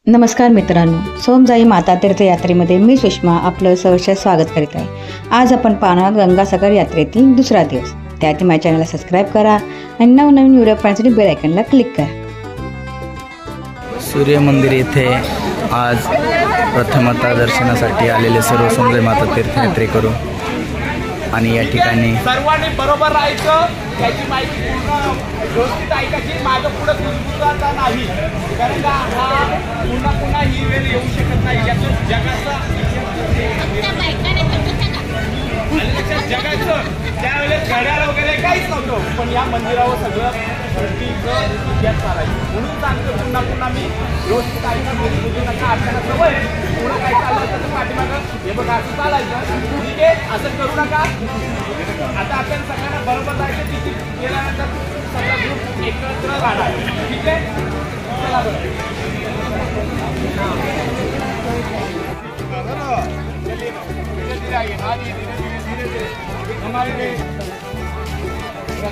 नमस्कार मित्रांनो, सोमजाई माता तीर्थयात्रेमध्ये मी सुषमा आपलं सहर्ष स्वागत करीत आहे। आज आपण पाहणार गंगासागर यात्रेतील दुसरा दिवस। त्याआधी माझ्या चॅनलला सबस्क्राईब करा आणि नवनवीन व्हिडिओ पाहण्यासाठी बेल आयकॉनला क्लिक करा। सूर्य मंदिर येथे आज प्रथमतः दर्शनासाठी आलेले सर्व सोमजाई माता तीर्थयात्रेकरू आणि या ठिकाणी सर्वांनी बरोबर राहायचं, त्याची माहिती पूर्ण व्यवस्थित ऐकायची। माझं पुढे कुजबुजाचा नाही, कारण का हा पुन्हा ही वेळ येऊ शकत नाही। याचं जगाचं त्यावेळेस घड्याळ वगैरे काहीच नव्हतं, पण या मंदिरावर सगळं सृष्टीचं इतिहास चालायचं। म्हणून सांगतो पुन्हा मी व्यवस्थित ऐका, बुजू नका। आपल्याला सवय पुढं काय चाललं तर पाठीमागं हे बघा असं चालायचं, ठीक आहे? असं करू नका। आता आपण सगळ्यांना बरोबर जायचं, तिथे गेल्यानंतर सगळा ग्रुप एकत्र राहणार, ठीक आहे? चला बरं, हमारे लिए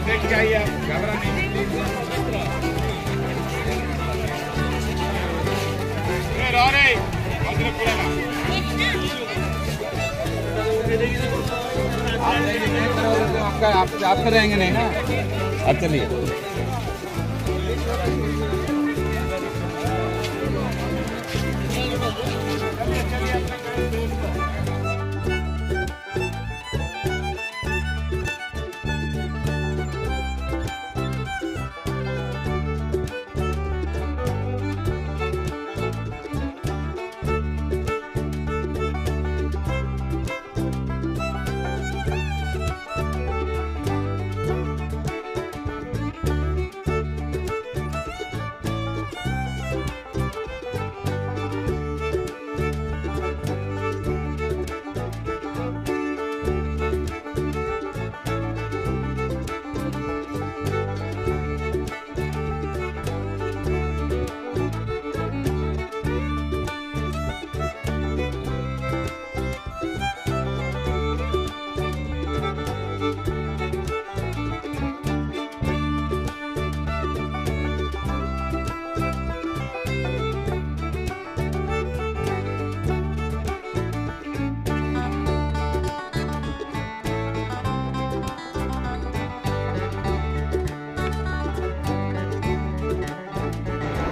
देख के आइए, घबरा नहीं। आपका रहेंगे नहीं ना, अब चलिए।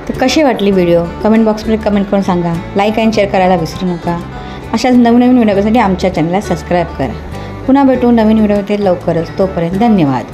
तर कशी वाटली व्हिडिओ कमेंट बॉक्समध्ये कमेंट करून सांगा। लाईक आणि शेअर करायला विसरू नका। अशाच नवनवीन व्हिडिओसाठी आमच्या चॅनलला सबस्क्राईब करा। पुन्हा भेटू नवीन व्हिडिओमध्ये लवकरच। तोपर्यंत धन्यवाद।